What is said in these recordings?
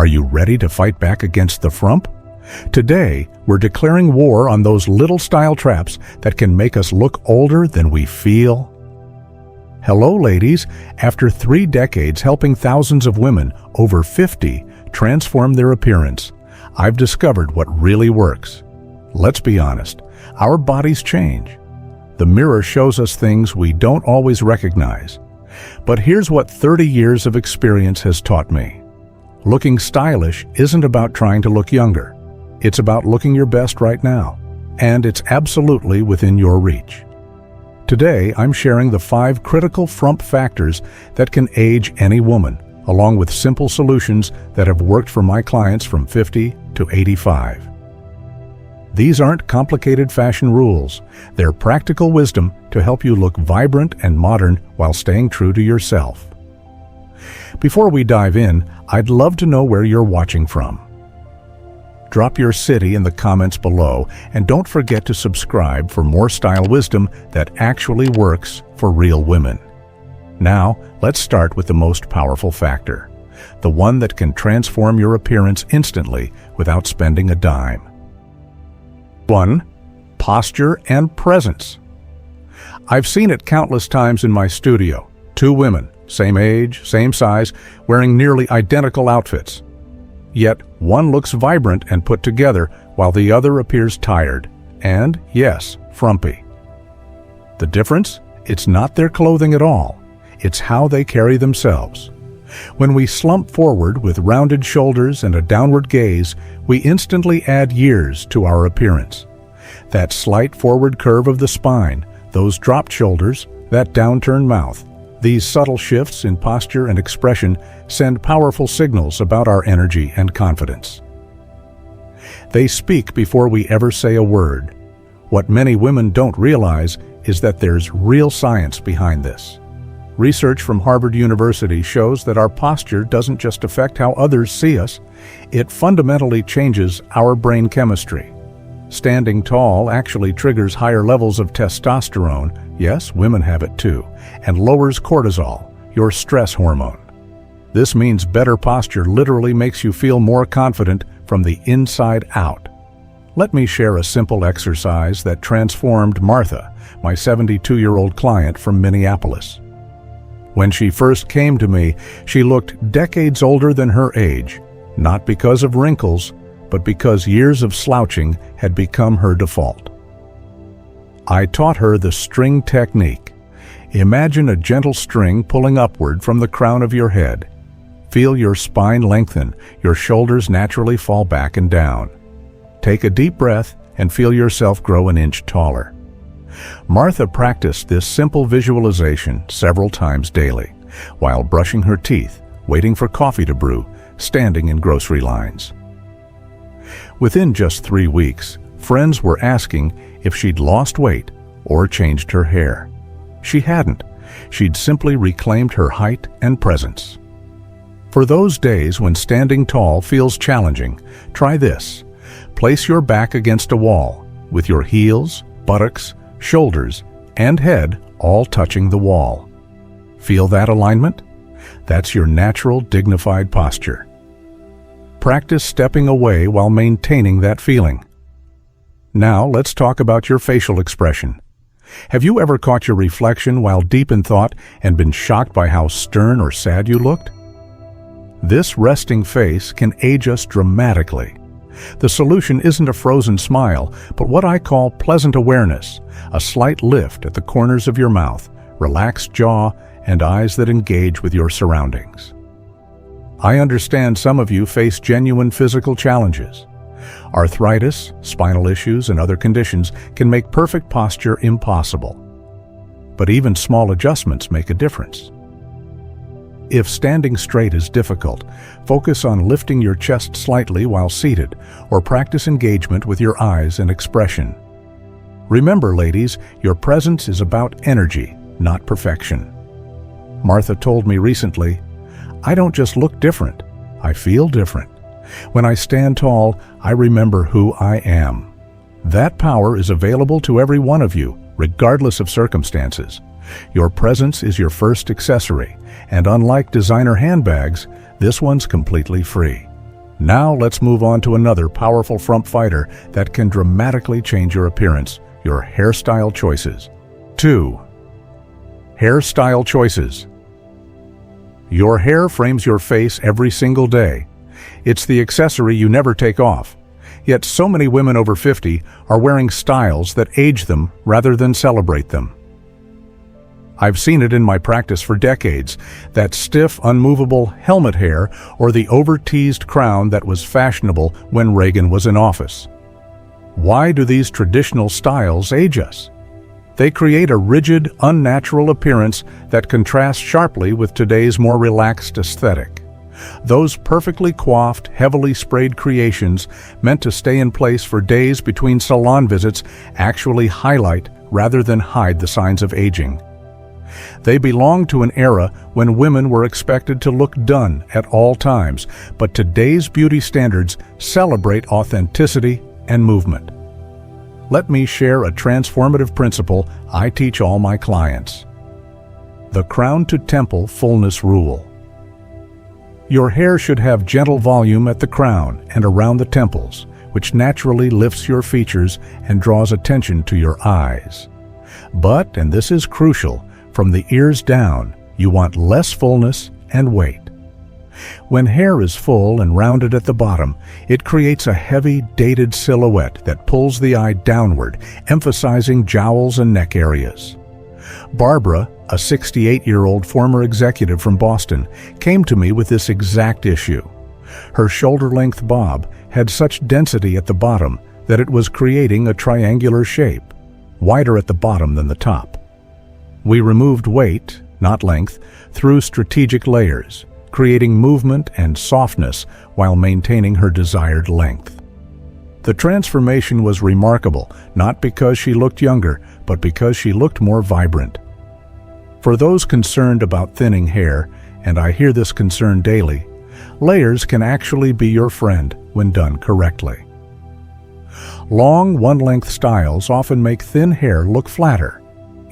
Are you ready to fight back against the frump? Today, we're declaring war on those little style traps that can make us look older than we feel. Hello, ladies. After 3 decades helping thousands of women over 50 transform their appearance, I've discovered what really works. Let's be honest, our bodies change. The mirror shows us things we don't always recognize. But here's what 30 years of experience has taught me. Looking stylish isn't about trying to look younger. It's about looking your best right now, and it's absolutely within your reach. Today, I'm sharing the 5 critical frump factors that can age any woman, along with simple solutions that have worked for my clients from 50 to 85. These aren't complicated fashion rules. They're practical wisdom to help you look vibrant and modern while staying true to yourself. Before we dive in, I'd love to know where you're watching from. Drop your city in the comments below, and don't forget to subscribe for more style wisdom that actually works for real women. Now, let's start with the most powerful factor, the one that can transform your appearance instantly without spending a dime. 1. Posture and presence. I've seen it countless times in my studio. 2 women, same age, same size, wearing nearly identical outfits. Yet, one looks vibrant and put together, while the other appears tired and, yes, frumpy. The difference? It's not their clothing at all. It's how they carry themselves. When we slump forward with rounded shoulders and a downward gaze, we instantly add years to our appearance. That slight forward curve of the spine, those dropped shoulders, that downturned mouth, these subtle shifts in posture and expression send powerful signals about our energy and confidence. They speak before we ever say a word. What many women don't realize is that there's real science behind this. Research from Harvard University shows that our posture doesn't just affect how others see us, it fundamentally changes our brain chemistry. Standing tall actually triggers higher levels of testosterone, yes, women have it too, and lowers cortisol, your stress hormone. This means better posture literally makes you feel more confident from the inside out. Let me share a simple exercise that transformed Martha, my 72-year-old client from Minneapolis. When she first came to me, she looked decades older than her age, not because of wrinkles, but because years of slouching had become her default. I taught her the string technique. Imagine a gentle string pulling upward from the crown of your head. Feel your spine lengthen, your shoulders naturally fall back and down. Take a deep breath and feel yourself grow an inch taller. Martha practiced this simple visualization several times daily, while brushing her teeth, waiting for coffee to brew, standing in grocery lines. Within just 3 weeks, friends were asking if she'd lost weight or changed her hair. She hadn't. She'd simply reclaimed her height and presence. For those days when standing tall feels challenging, try this. Place your back against a wall, with your heels, buttocks, shoulders, and head all touching the wall. Feel that alignment? That's your natural, dignified posture. Practice stepping away while maintaining that feeling. Now, let's talk about your facial expression. Have you ever caught your reflection while deep in thought and been shocked by how stern or sad you looked? This resting face can age us dramatically. The solution isn't a frozen smile, but what I call pleasant awareness, a slight lift at the corners of your mouth, relaxed jaw, and eyes that engage with your surroundings. I understand some of you face genuine physical challenges. Arthritis, spinal issues, and other conditions can make perfect posture impossible. But even small adjustments make a difference. If standing straight is difficult, focus on lifting your chest slightly while seated, or practice engagement with your eyes and expression. Remember, ladies, your presence is about energy, not perfection. Martha told me recently, "I don't just look different, I feel different. When I stand tall, I remember who I am." That power is available to every one of you, regardless of circumstances. Your presence is your first accessory, and unlike designer handbags, this one's completely free. Now let's move on to another powerful frump fighter that can dramatically change your appearance, your hairstyle choices. 2. Hairstyle choices. Your hair frames your face every single day. It's the accessory you never take off. Yet so many women over 50 are wearing styles that age them rather than celebrate them. I've seen it in my practice for decades, that stiff, unmovable helmet hair or the over-teased crown that was fashionable when Reagan was in office. Why do these traditional styles age us? They create a rigid, unnatural appearance that contrasts sharply with today's more relaxed aesthetic. Those perfectly coiffed, heavily sprayed creations meant to stay in place for days between salon visits actually highlight rather than hide the signs of aging. They belong to an era when women were expected to look done at all times, but today's beauty standards celebrate authenticity and movement. Let me share a transformative principle I teach all my clients. The crown to temple fullness rule. Your hair should have gentle volume at the crown and around the temples, which naturally lifts your features and draws attention to your eyes. But, and this is crucial, from the ears down, you want less fullness and weight. When hair is full and rounded at the bottom, it creates a heavy, dated silhouette that pulls the eye downward, emphasizing jowls and neck areas. Barbara, a 68-year-old former executive from Boston, came to me with this exact issue. Her shoulder-length bob had such density at the bottom that it was creating a triangular shape, wider at the bottom than the top. We removed weight, not length, through strategic layers, creating movement and softness while maintaining her desired length. The transformation was remarkable, not because she looked younger, but because she looked more vibrant. For those concerned about thinning hair, and I hear this concern daily, layers can actually be your friend when done correctly. Long, one-length styles often make thin hair look flatter.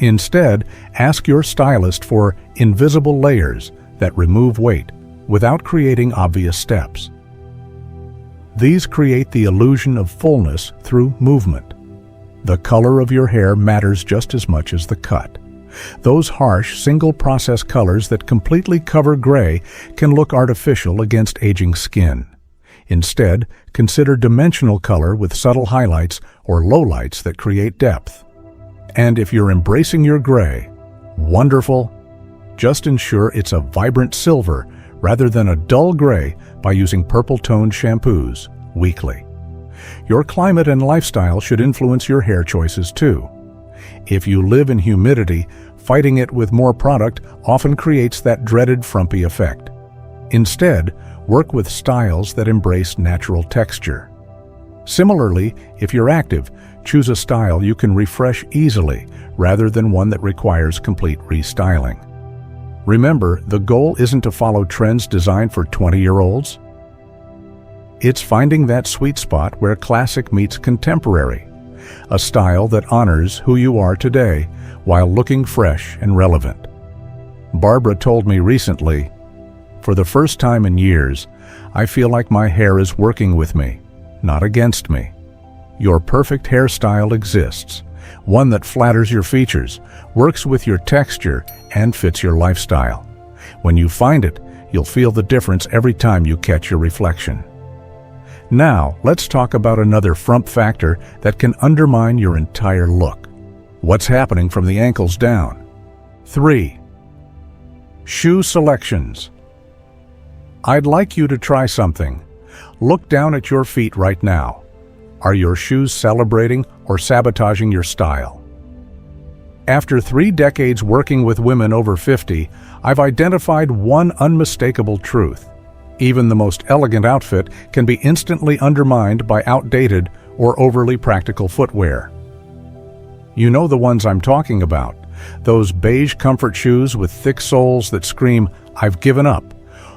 Instead, ask your stylist for invisible layers that remove weight without creating obvious steps. These create the illusion of fullness through movement. The color of your hair matters just as much as the cut. Those harsh, single-process colors that completely cover gray can look artificial against aging skin. Instead, consider dimensional color with subtle highlights or lowlights that create depth. And if you're embracing your gray, wonderful. Just ensure it's a vibrant silver rather than a dull gray by using purple-toned shampoos weekly. Your climate and lifestyle should influence your hair choices too. If you live in humidity, fighting it with more product often creates that dreaded frumpy effect. Instead, work with styles that embrace natural texture. Similarly, if you're active, choose a style you can refresh easily rather than one that requires complete restyling. Remember, the goal isn't to follow trends designed for 20-year-olds. It's finding that sweet spot where classic meets contemporary, a style that honors who you are today while looking fresh and relevant. Barbara told me recently, "For the first time in years, I feel like my hair is working with me, not against me." Your perfect hairstyle exists, one that flatters your features, works with your texture, and fits your lifestyle. When you find it, you'll feel the difference every time you catch your reflection. Now, let's talk about another frump factor that can undermine your entire look. What's happening from the ankles down? 3. Shoe selections. I'd like you to try something. Look down at your feet right now. Are your shoes celebrating or sabotaging your style? After 3 decades working with women over 50, I've identified one unmistakable truth. Even the most elegant outfit can be instantly undermined by outdated or overly practical footwear. You know the ones I'm talking about, those beige comfort shoes with thick soles that scream, "I've given up,"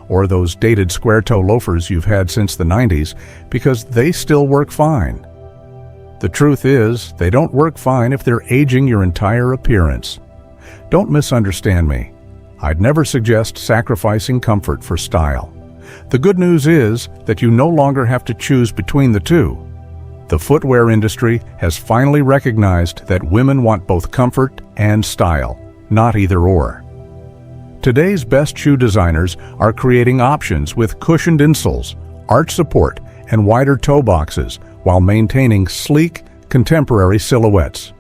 or those dated square-toe loafers you've had since the 90s because they still work fine. The truth is, they don't work fine if they're aging your entire appearance. Don't misunderstand me. I'd never suggest sacrificing comfort for style. The good news is that you no longer have to choose between the two. The footwear industry has finally recognized that women want both comfort and style, not either or. Today's best shoe designers are creating options with cushioned insoles, arch support, and wider toe boxes while maintaining sleek, contemporary silhouettes.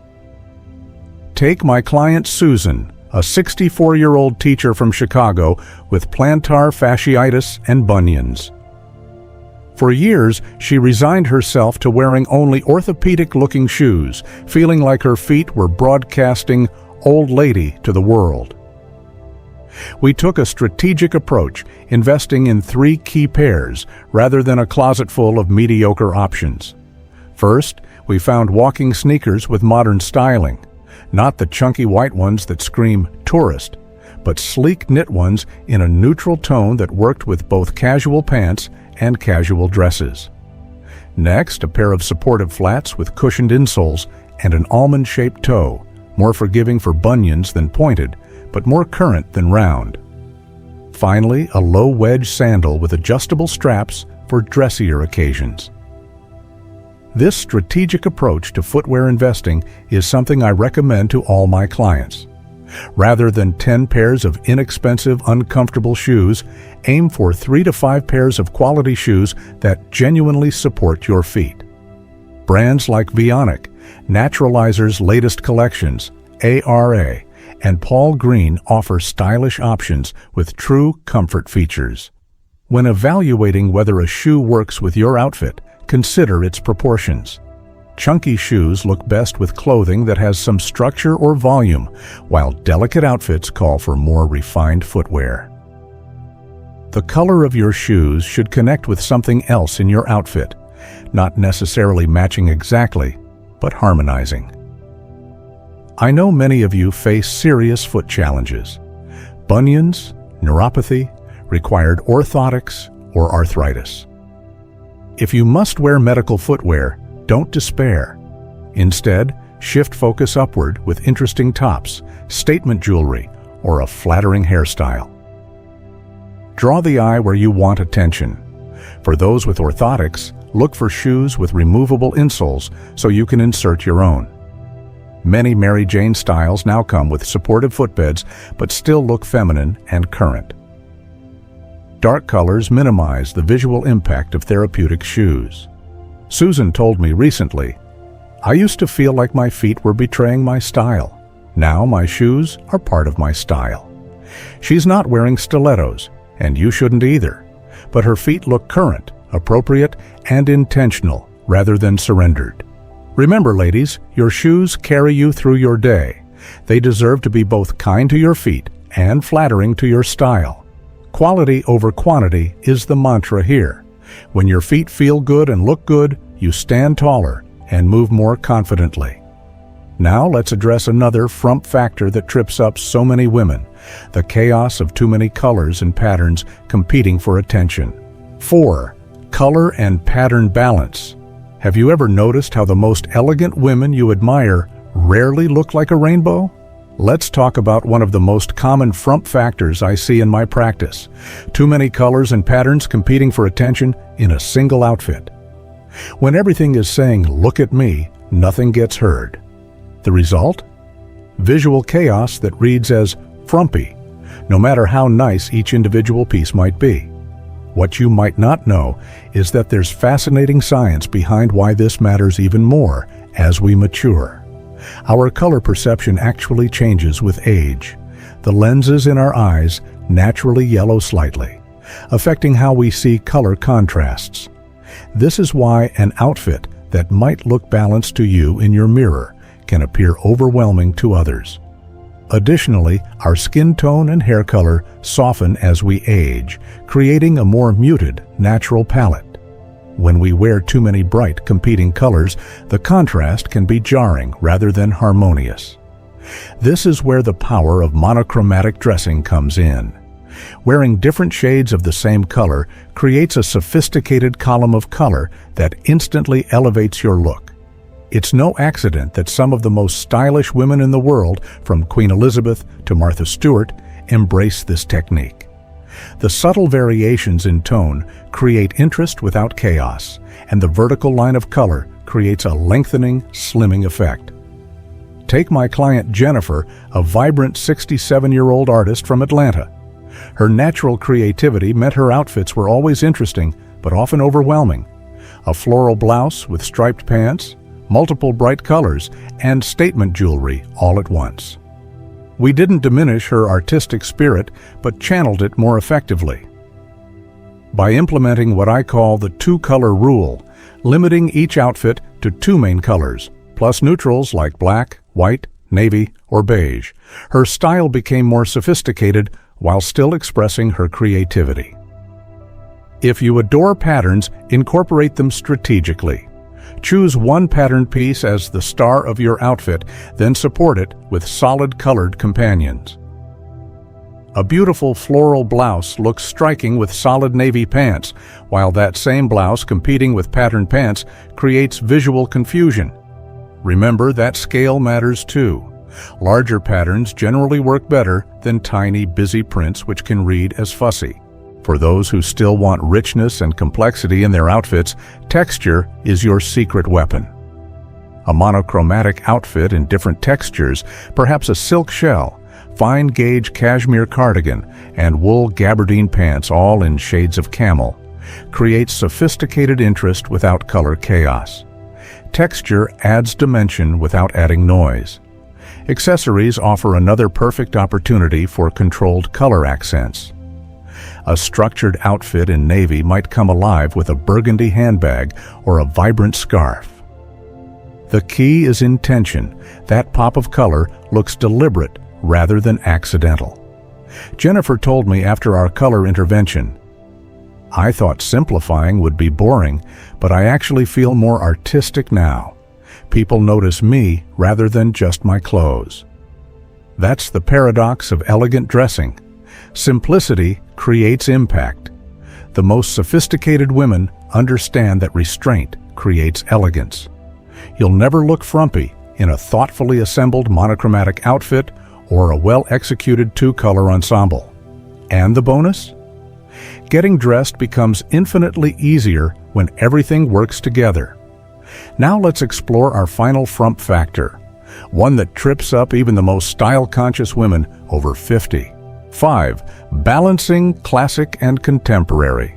Take my client Susan, a 64-year-old teacher from Chicago with plantar fasciitis and bunions. For years, she resigned herself to wearing only orthopedic-looking shoes, feeling like her feet were broadcasting "old lady" to the world. We took a strategic approach, investing in 3 key pairs rather than a closet full of mediocre options. First, we found walking sneakers with modern styling, not the chunky white ones that scream tourist, but sleek knit ones in a neutral tone that worked with both casual pants and casual dresses. Next, a pair of supportive flats with cushioned insoles and an almond-shaped toe, more forgiving for bunions than pointed, but more current than round. Finally, a low-wedge sandal with adjustable straps for dressier occasions. This strategic approach to footwear investing is something I recommend to all my clients. Rather than 10 pairs of inexpensive, uncomfortable shoes, aim for 3 to 5 pairs of quality shoes that genuinely support your feet. Brands like Vionic, Naturalizer's latest collections, ARA, and Paul Green offer stylish options with true comfort features. When evaluating whether a shoe works with your outfit, consider its proportions. Chunky shoes look best with clothing that has some structure or volume, while delicate outfits call for more refined footwear. The color of your shoes should connect with something else in your outfit, not necessarily matching exactly, but harmonizing. I know many of you face serious foot challenges: bunions, neuropathy, required orthotics, or arthritis. If you must wear medical footwear, don't despair. Instead, shift focus upward with interesting tops, statement jewelry, or a flattering hairstyle. Draw the eye where you want attention. For those with orthotics, look for shoes with removable insoles so you can insert your own. Many Mary Jane styles now come with supportive footbeds but still look feminine and current. Dark colors minimize the visual impact of therapeutic shoes. Susan told me recently, "I used to feel like my feet were betraying my style. Now my shoes are part of my style." She's not wearing stilettos, and you shouldn't either, but her feet look current, appropriate, and intentional rather than surrendered. Remember, ladies, your shoes carry you through your day. They deserve to be both kind to your feet and flattering to your style. Quality over quantity is the mantra here. When your feet feel good and look good, you stand taller and move more confidently. Now let's address another frump factor that trips up so many women: the chaos of too many colors and patterns competing for attention. 4. Color and pattern balance. Have you ever noticed how the most elegant women you admire rarely look like a rainbow? Let's talk about one of the most common frump factors I see in my practice: too many colors and patterns competing for attention in a single outfit. When everything is saying, "Look at me," nothing gets heard. The result? Visual chaos that reads as frumpy, no matter how nice each individual piece might be. What you might not know is that there's fascinating science behind why this matters even more as we mature. Our color perception actually changes with age. The lenses in our eyes naturally yellow slightly, affecting how we see color contrasts. This is why an outfit that might look balanced to you in your mirror can appear overwhelming to others. Additionally, our skin tone and hair color soften as we age, creating a more muted, natural palette. When we wear too many bright, competing colors, the contrast can be jarring rather than harmonious. This is where the power of monochromatic dressing comes in. Wearing different shades of the same color creates a sophisticated column of color that instantly elevates your look. It's no accident that some of the most stylish women in the world, from Queen Elizabeth to Martha Stewart, embrace this technique. The subtle variations in tone create interest without chaos, and the vertical line of color creates a lengthening, slimming effect. Take my client Jennifer, a vibrant 67-year-old artist from Atlanta. Her natural creativity meant her outfits were always interesting, but often overwhelming. A floral blouse with striped pants, multiple bright colors, and statement jewelry all at once. We didn't diminish her artistic spirit, but channeled it more effectively. By implementing what I call the two-color rule, limiting each outfit to 2 main colors, plus neutrals like black, white, navy, or beige, her style became more sophisticated while still expressing her creativity. If you adore patterns, incorporate them strategically. Choose one patterned piece as the star of your outfit, then support it with solid colored companions. A beautiful floral blouse looks striking with solid navy pants, while that same blouse competing with patterned pants creates visual confusion. Remember that scale matters too. Larger patterns generally work better than tiny, busy prints which can read as fussy. For those who still want richness and complexity in their outfits, texture is your secret weapon. A monochromatic outfit in different textures, perhaps a silk shell, fine gauge cashmere cardigan, and wool gabardine pants all in shades of camel, creates sophisticated interest without color chaos. Texture adds dimension without adding noise. Accessories offer another perfect opportunity for controlled color accents. A structured outfit in navy might come alive with a burgundy handbag or a vibrant scarf. The key is intention. That pop of color looks deliberate rather than accidental. Jennifer told me after our color intervention, "I thought simplifying would be boring, but I actually feel more artistic now. People notice me rather than just my clothes." That's the paradox of elegant dressing. Simplicity creates impact. The most sophisticated women understand that restraint creates elegance. You'll never look frumpy in a thoughtfully assembled monochromatic outfit or a well-executed two-color ensemble. And the bonus? Getting dressed becomes infinitely easier when everything works together. Now let's explore our final frump factor, one that trips up even the most style-conscious women over 50. 5. Balancing classic and contemporary.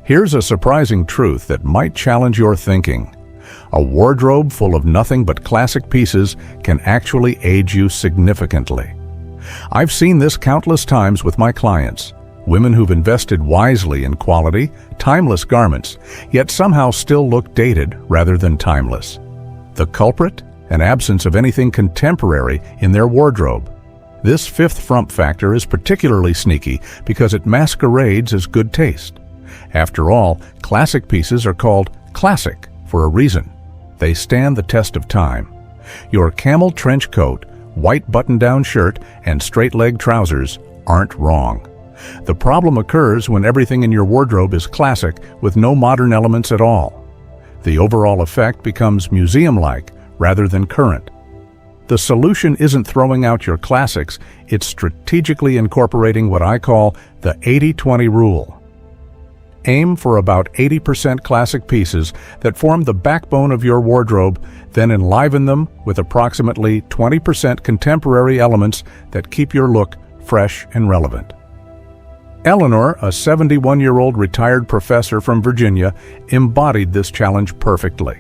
Here's a surprising truth that might challenge your thinking. A wardrobe full of nothing but classic pieces can actually age you significantly. I've seen this countless times with my clients, women who've invested wisely in quality, timeless garments, yet somehow still look dated rather than timeless. The culprit? An absence of anything contemporary in their wardrobe. This 5th frump factor is particularly sneaky because it masquerades as good taste. After all, classic pieces are called classic for a reason. They stand the test of time. Your camel trench coat, white button-down shirt, and straight-leg trousers aren't wrong. The problem occurs when everything in your wardrobe is classic with no modern elements at all. The overall effect becomes museum-like rather than current. The solution isn't throwing out your classics, it's strategically incorporating what I call the 80-20 rule. Aim for about 80% classic pieces that form the backbone of your wardrobe, then enliven them with approximately 20% contemporary elements that keep your look fresh and relevant. Eleanor, a 71-year-old retired professor from Virginia, embodied this challenge perfectly.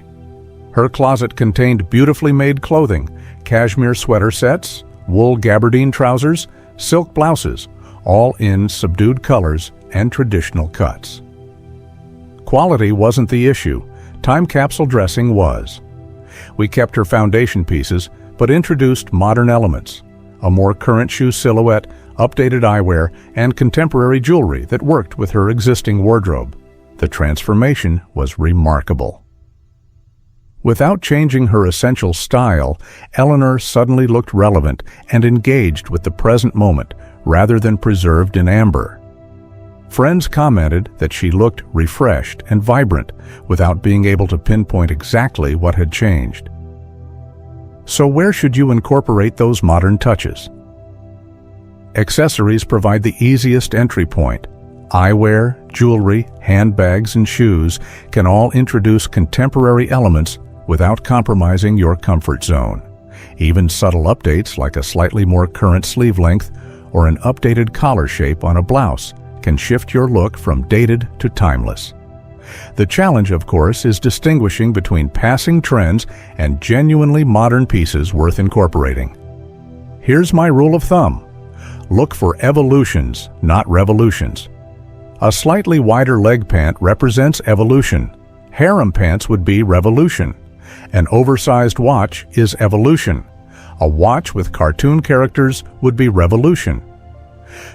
Her closet contained beautifully made clothing, cashmere sweater sets, wool gabardine trousers, silk blouses, all in subdued colors and traditional cuts. Quality wasn't the issue, time capsule dressing was. We kept her foundation pieces, but introduced modern elements, a more current shoe silhouette, updated eyewear, and contemporary jewelry that worked with her existing wardrobe. The transformation was remarkable. Without changing her essential style, Eleanor suddenly looked relevant and engaged with the present moment rather than preserved in amber. Friends commented that she looked refreshed and vibrant without being able to pinpoint exactly what had changed. So where should you incorporate those modern touches? Accessories provide the easiest entry point. Eyewear, jewelry, handbags, and shoes can all introduce contemporary elements without compromising your comfort zone. Even subtle updates like a slightly more current sleeve length or an updated collar shape on a blouse can shift your look from dated to timeless. The challenge, of course, is distinguishing between passing trends and genuinely modern pieces worth incorporating. Here's my rule of thumb. Look for evolutions, not revolutions. A slightly wider leg pant represents evolution. Harem pants would be revolution. An oversized watch is evolution. A watch with cartoon characters would be revolution.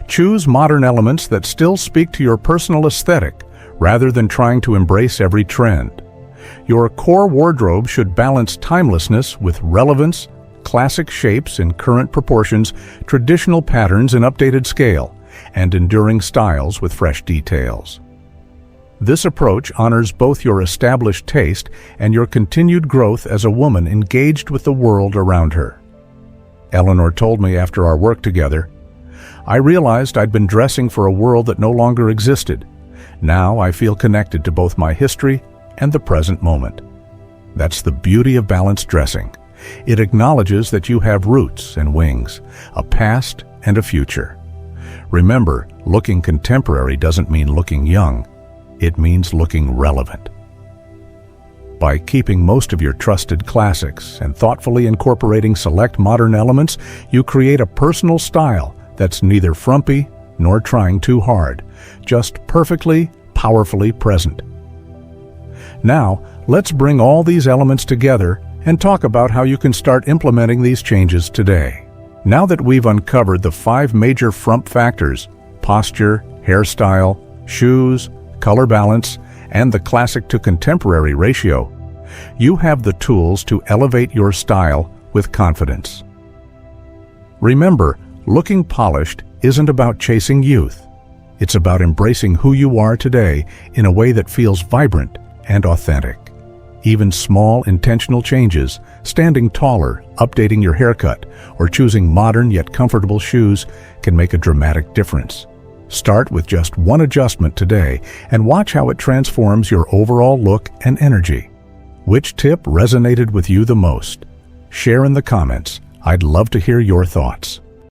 Choose modern elements that still speak to your personal aesthetic rather than trying to embrace every trend. Your core wardrobe should balance timelessness with relevance, classic shapes in current proportions, traditional patterns in updated scale, and enduring styles with fresh details. This approach honors both your established taste and your continued growth as a woman engaged with the world around her. Eleanor told me after our work together, "I realized I'd been dressing for a world that no longer existed. Now I feel connected to both my history and the present moment." That's the beauty of balanced dressing. It acknowledges that you have roots and wings, a past and a future. Remember, looking contemporary doesn't mean looking young. It means looking relevant. By keeping most of your trusted classics and thoughtfully incorporating select modern elements, you create a personal style that's neither frumpy nor trying too hard, just perfectly, powerfully present. Now, let's bring all these elements together and talk about how you can start implementing these changes today. Now that we've uncovered the 5 major frump factors, posture, hairstyle, shoes, color balance, and the classic to contemporary ratio, you have the tools to elevate your style with confidence. Remember, looking polished isn't about chasing youth. It's about embracing who you are today in a way that feels vibrant and authentic. Even small, intentional changes, standing taller, updating your haircut, or choosing modern yet comfortable shoes can make a dramatic difference. Start with just one adjustment today and watch how it transforms your overall look and energy. Which tip resonated with you the most? Share in the comments. I'd love to hear your thoughts.